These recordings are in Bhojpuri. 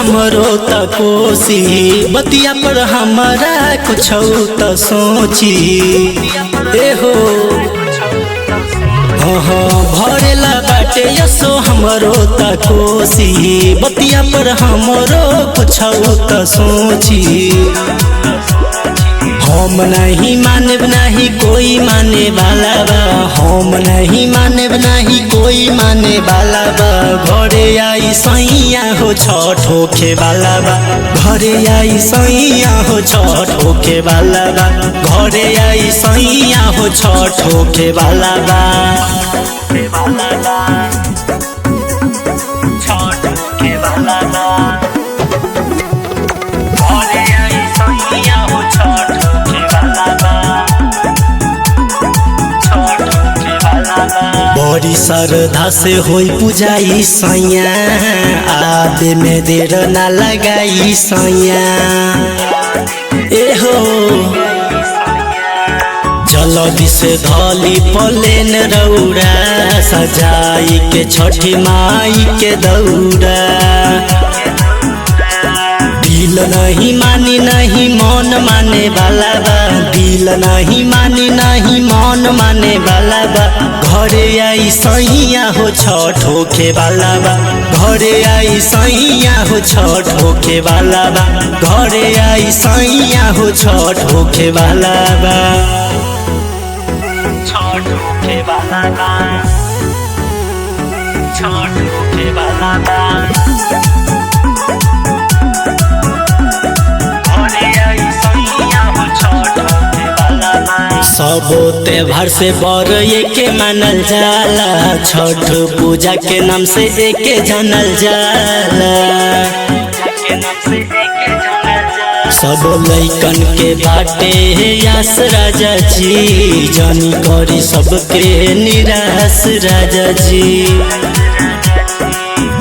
हमरो त कोसी बतिया पर हमारा कुछ त सोची ए हो भरेला बाटे यसो हमरो त कोसी बतिया पर हमरो कुछ त सोची हम नहीं मानेब नहीं कोई माने वाला बा हम नहीं मानेब नहीं कोई माने वाला बा घरे आई सैया हो छठ होखे वाला बा घरे आई सैया हो छठ होखे वाला बा घरे आई सैया हो छठ होखे वाला बा छठ होखे वाला बा घरे आई सैया हो छठ बड़ी श्रद्धा से होई पूजाई सैया आबे में देर ना लगाई सैया ए हो जल्दी से धली पलेन रौरा सजाई के छठी माई के दौरा दिल नहीं मानी नहीं मन माने वाला बा दिल नहीं मानी नहीं मन माने वाला बा घरे आई सैया हो छठ होखे वाला बा घरे आई सैया हो छठ होखे वाला बा घरे आई सैया हो छठ होखे वाला बा छठ होखे वाला बा छठ होखे वाला बा सबो त्योहार से बड़ एके मानल जाला छठ पूजा के नाम से एके जानल जाला सब लइकन के बाटे यास राजा जी जानी करी सबके निराश राजा जी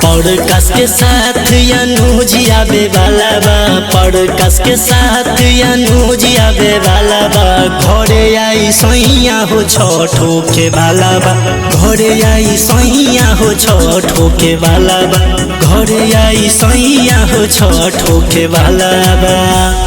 पड़कास के साथ अनुज आवे वाला बा पड़कास के साथ अनुज आवे वाला बा घरे आई सैया हो छठ होखे वाला बा घरे आई सैया हो छठ होखे वाला बा घरे आई सैया हो छठ होखे वाला बा।